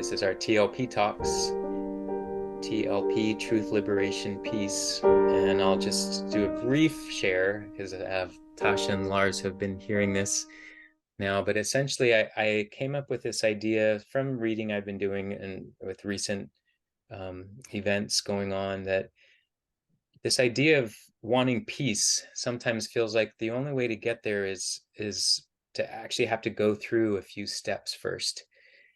This is our TLP Talks, TLP, Truth, Liberation, Peace. And I'll just do a brief share because Tasha and Lars have been hearing this now. But essentially, I came up with this idea from reading I've been doing and with recent events going on, that this idea of wanting peace sometimes feels like the only way to get there is to actually have to go through a few steps first.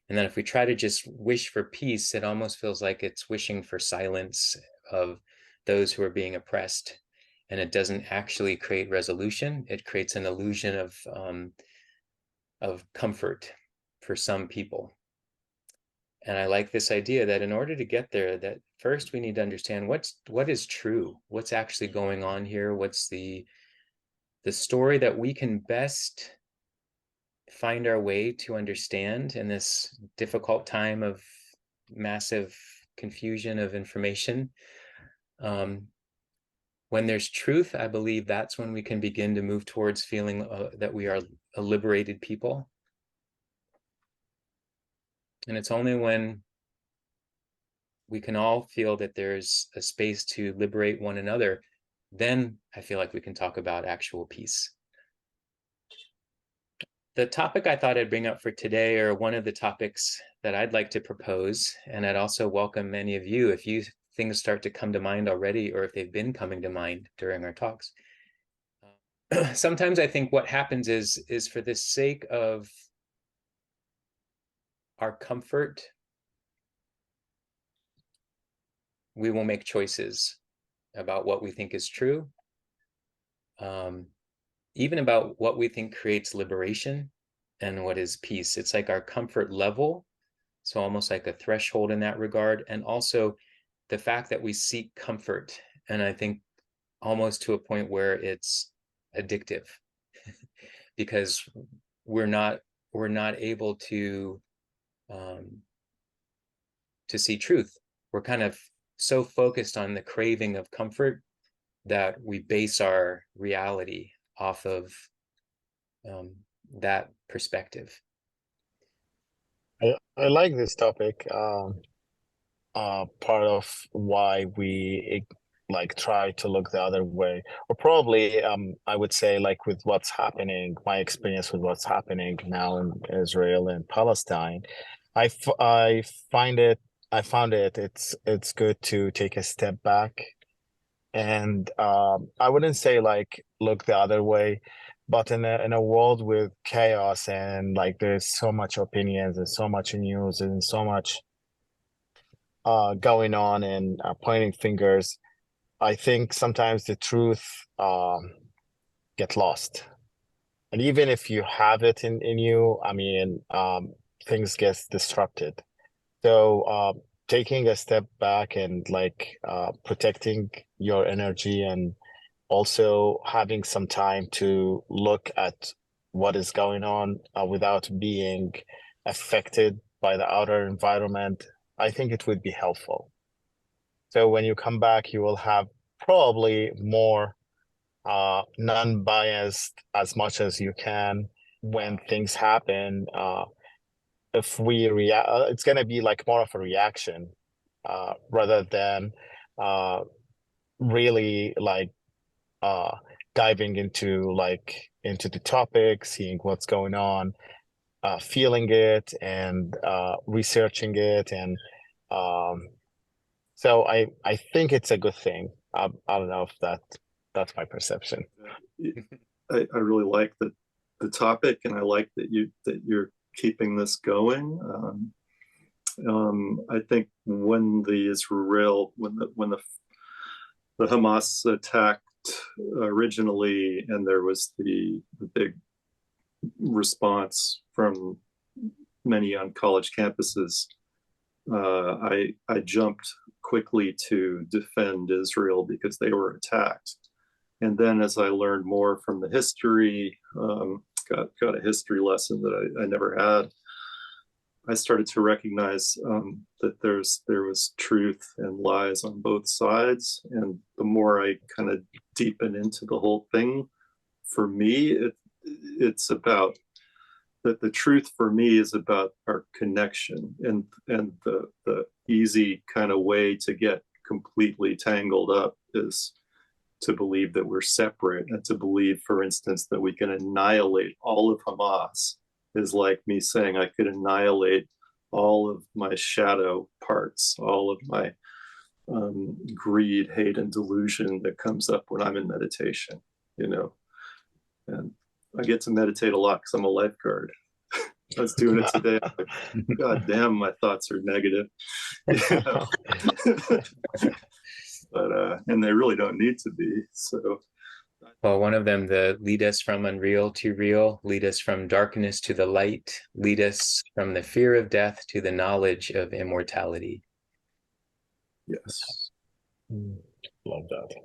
And then if we try to just wish for peace, it almost feels like it's wishing for silence of those who are being oppressed. And it doesn't actually create resolution. It creates an illusion of comfort for some people. And I like this idea that in order to get there, that first we need to understand what is true, what's actually going on here, what's the story that we can best find our way to understand in this difficult time of massive confusion of information. When there's truth, I believe that's when we can begin to move towards feeling that we are a liberated people. And it's only when we can all feel that there's a space to liberate one another, then I feel like we can talk about actual peace. The topic I thought I'd bring up for today, or one of the topics that I'd like to propose, and I'd also welcome many of you if things start to come to mind already, or if they've been coming to mind during our talks. Sometimes I think what happens is for the sake of our comfort, we will make choices about what we think is true, even about what we think creates liberation and what is peace. It's like our comfort level, so almost like a threshold in that regard, and also the fact that we seek comfort, and I think almost to a point where it's addictive because we're not able to see truth. We're kind of so focused on the craving of comfort that we base our reality off of that perspective. I like this topic. Part of why we try to look the other way, or probably I would say, like, with what's happening, my experience with what's happening now in Israel and Palestine, I found it's good to take a step back, and I wouldn't say like look the other way, but in a world with chaos and like there's so much opinions and so much news and so much going on and pointing fingers, I think sometimes the truth get lost. And even if you have it in you, I mean, things get disrupted. So taking a step back and protecting your energy, and also having some time to look at what is going on without being affected by the outer environment, I think it would be helpful. So when you come back, you will have probably more non-biased as much as you can when things happen. If we react, it's going to be like more of a reaction rather than really uh, diving into the topic, seeing what's going on, feeling it, and researching it. And so I think it's a good thing. I don't know if that's my perception. I really like the topic, and I like that you're keeping this going. I think when the Hamas attacked originally, and there was the big response from many on college campuses, I jumped quickly to defend Israel because they were attacked. And then as I learned more from the history, got a history lesson that I never had, I started to recognize that there was truth and lies on both sides. And the more I kind of deepen into the whole thing, for me, it's about that the truth for me is about our connection, and the easy kind of way to get completely tangled up is to believe that we're separate, and to believe, for instance, that we can annihilate all of Hamas is like me saying I could annihilate all of my shadow parts, all of my greed, hate, and delusion that comes up when I'm in meditation, you know. And I get to meditate a lot because I'm a lifeguard. I was doing it today. Like, God damn, my thoughts are negative. You know? But and they really don't need to be. So well, one of them, the lead us from unreal to real, lead us from darkness to the light, lead us from the fear of death to the knowledge of immortality. yes. Love that.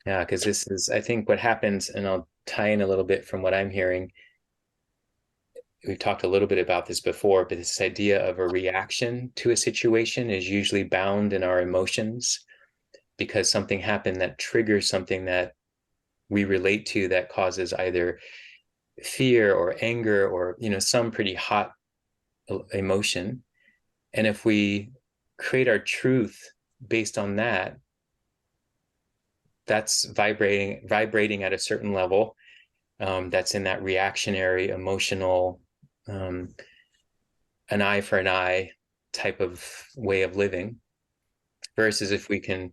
Yeah, because this is, I think, what happens, and I'll tie in a little bit from what I'm hearing. We've talked a little bit about this before, but this idea of a reaction to a situation is usually bound in our emotions, because something happened that triggers something that we relate to, that causes either fear or anger or, you know, some pretty hot emotion. And if we create our truth based on that, that's vibrating at a certain level, that's in that reactionary, emotional, an eye for an eye type of way of living. Versus if we can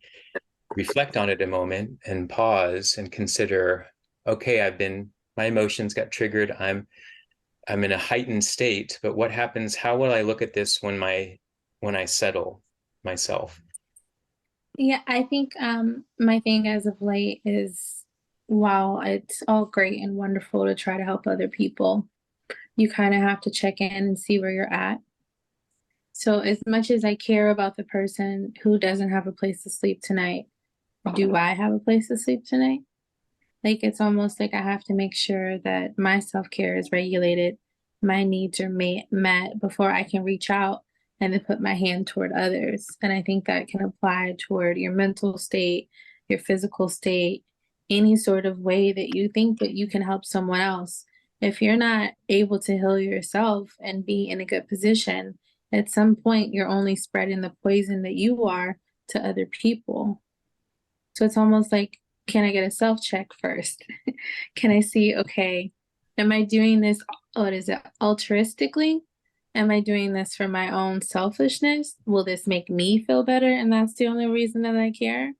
reflect on it a moment and pause and consider, okay, my emotions got triggered. I'm in a heightened state, but what happens? How will I look at this when I settle myself? Yeah, I think my thing as of late is, while it's all great and wonderful to try to help other people, you kind of have to check in and see where you're at. So as much as I care about the person who doesn't have a place to sleep tonight, do I have a place to sleep tonight? Like, it's almost like I have to make sure that my self-care is regulated, my needs are met before I can reach out and then put my hand toward others. And I think that can apply toward your mental state, your physical state, any sort of way that you think that you can help someone else. If you're not able to heal yourself and be in a good position, at some point you're only spreading the poison that you are to other people. So it's almost like, can I get a self check first? Can I see, okay, am I doing this, altruistically? Am I doing this for my own selfishness? Will this make me feel better, and that's the only reason that I care?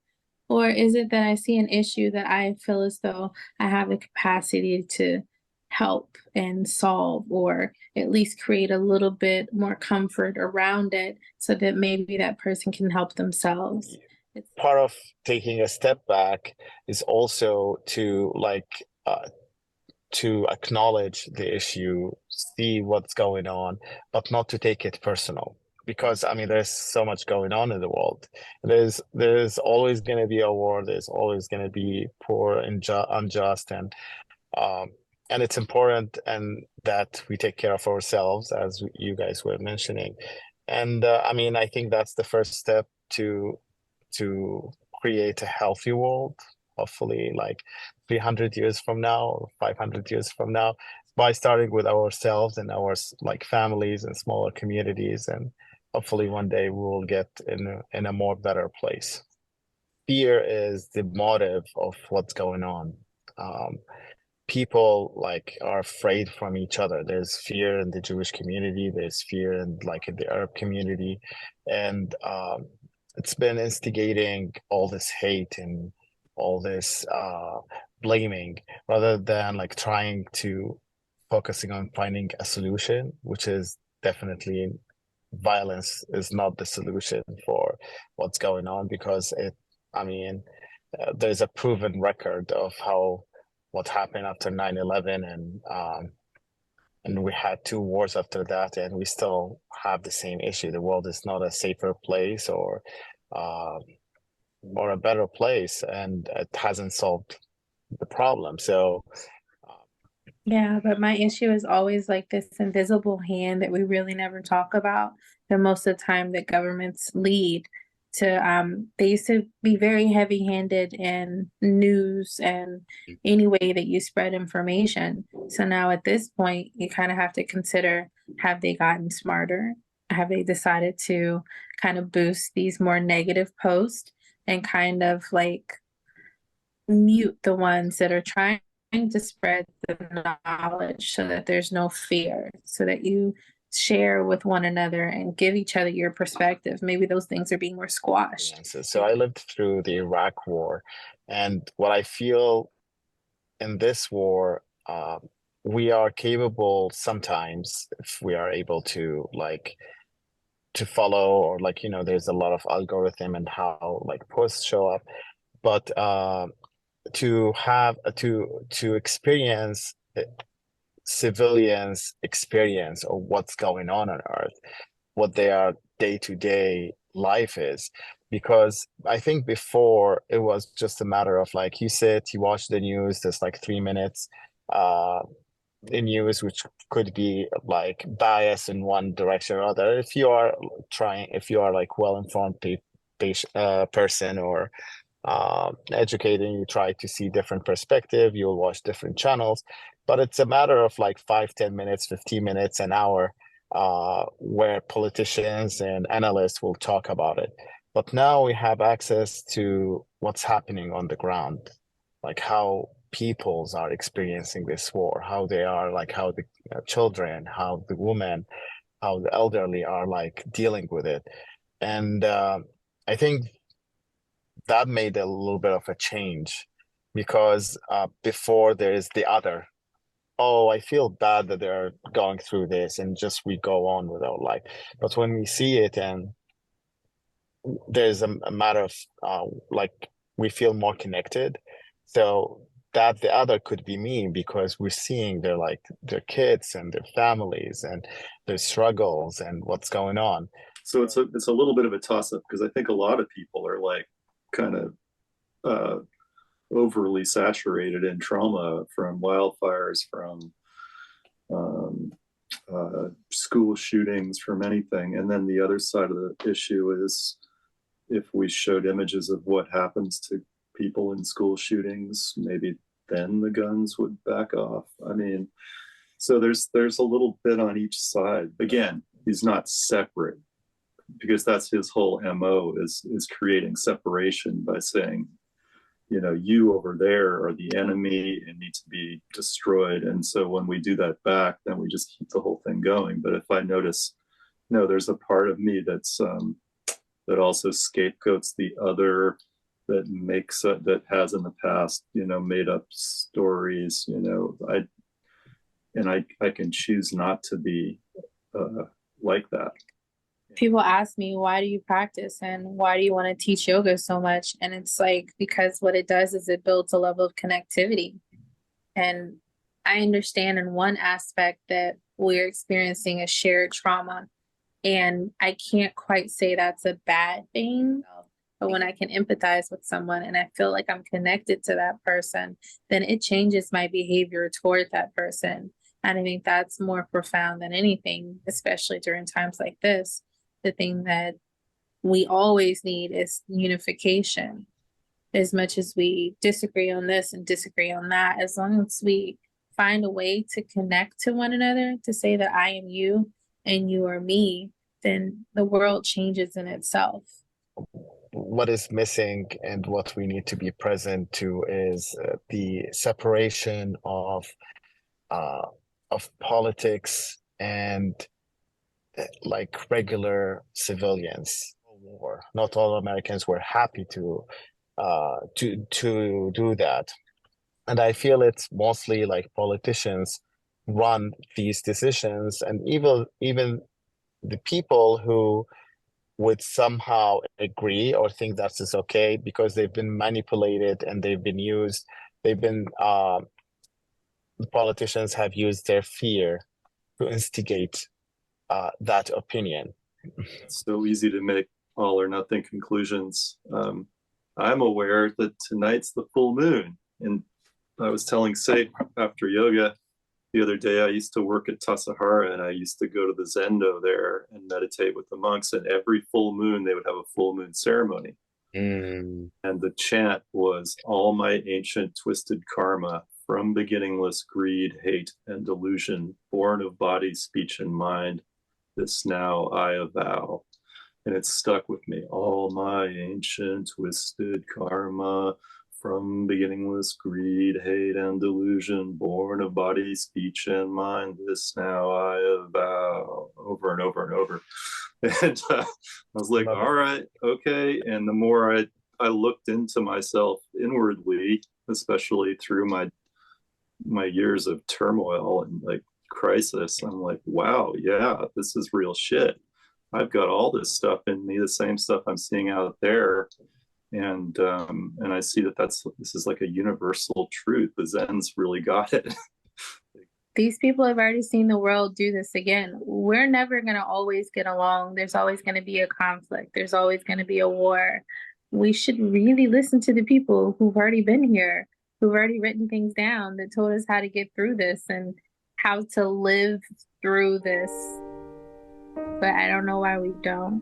Or is it that I see an issue that I feel as though I have the capacity to help and solve, or at least create a little bit more comfort around it so that maybe that person can help themselves? Part of taking a step back is also to to acknowledge the issue, see what's going on, but not to take it personal. Because I mean, there's so much going on in the world. There's always going to be a war. There's always going to be poor and unjust, and it's important and that we take care of ourselves, as you guys were mentioning. And I mean, I think that's the first step to create a healthy world, hopefully like 300 years from now or 500 years from now, by starting with ourselves and our like families and smaller communities, and hopefully one day we will get in a more better place. Fear is the motive of what's going on. People like are afraid from each other. There's fear in the Jewish community, there's fear in like in the Arab community, and it's been instigating all this hate and all this blaming, rather than like trying to focusing on finding a solution, which is definitely violence is not the solution for what's going on, because there's a proven record of what happened after 9/11, and we had 2 wars after that, and we still have the same issue. The world is not a safer place or a better place, and it hasn't solved the problem. So yeah, but my issue is always like this invisible hand that we really never talk about, that most of the time that governments lead they used to be very heavy-handed in news and any way that you spread information. So now at this point, you kind of have to consider, have they gotten smarter? Have they decided to kind of boost these more negative posts and kind of like mute the ones that are trying to spread the knowledge so that there's no fear, so that you share with one another and give each other your perspective? Maybe those things are being more squashed. So I lived through the Iraq War, and what I feel in this war, we are capable sometimes, if we are able to to follow, or there's a lot of algorithm and how posts show up, but to have to experience civilians experience or what's going on Earth, what their day-to-day life is. Because I think before it was just a matter of you sit, you watch the news, there's 3 minutes in news, which could be biased in one direction or other. If you are well-informed person, or educating, you try to see different perspective, you'll watch different channels, but it's a matter of 5-10 minutes, 15 minutes, an hour, where politicians and analysts will talk about it. But now we have access to what's happening on the ground, how peoples are experiencing this war, how they are, how the children, how the women, how the elderly are dealing with it. And I think that made a little bit of a change, because before there is the other. Oh, I feel bad that they're going through this, and just we go on with our life. But when we see it, and there's a matter of we feel more connected. So that the other could be me, because we're seeing their kids and their families and their struggles and what's going on. So it's a little bit of a toss-up, because I think a lot of people are kind of overly saturated in trauma from wildfires, from school shootings, from anything. And then the other side of the issue is, if we showed images of what happens to people in school shootings, maybe then the guns would back off. I mean, so there's a little bit on each side. Again, he's not separate, because that's his whole MO, is creating separation by saying, you over there are the enemy and need to be destroyed. And so when we do that back, then we just keep the whole thing going. But if I notice, no, there's a part of me that's that also scapegoats the other, that makes that has in the past, made up stories, I can choose not to be like that. People ask me, why do you practice and why do you want to teach yoga so much? And it's because what it does is it builds a level of connectivity. And I understand in one aspect that we're experiencing a shared trauma, and I can't quite say that's a bad thing. But when I can empathize with someone and I feel like I'm connected to that person, then it changes my behavior toward that person. And I think that's more profound than anything, especially during times like this. The thing that we always need is unification. As much as we disagree on this and disagree on that, as long as we find a way to connect to one another, to say that I am you and you are me, then the world changes in itself. What is missing and what we need to be present to is the separation of politics and regular civilians. War. Not all Americans were happy to do that, and I feel it's mostly politicians run these decisions, and even the people who would somehow agree or think that is okay, because they've been manipulated and they've been used. The politicians have used their fear to instigate that opinion. It's so easy to make all or nothing conclusions. I'm aware that tonight's the full moon, and I was telling Sayf after yoga, the other day I used to work at Tassajara, and I used to go to the Zendo there and meditate with the monks, and every full moon they would have a full moon ceremony. And the chant was, all my ancient twisted karma, from beginningless greed, hate, and delusion, born of body, speech, and mind, this now I avow. And it stuck with me. All my ancient twisted karma, from beginningless greed, hate, and delusion, born of body, speech, and mind, this now I avow. Over and over and over. And I was like, all right, okay. And the more I looked into myself inwardly, especially through my years of turmoil and like crisis, I'm like, wow, yeah, this is real shit. I've got all this stuff in me, the same stuff I'm seeing out there. And I see that this is like a universal truth. The Zen's really got it. These people have already seen the world do this again. We're never going to always get along. There's always going to be a conflict. There's always going to be a war. We should really listen to the people who've already been here, who've already written things down that told us how to get through this and how to live through this. But I don't know why we don't.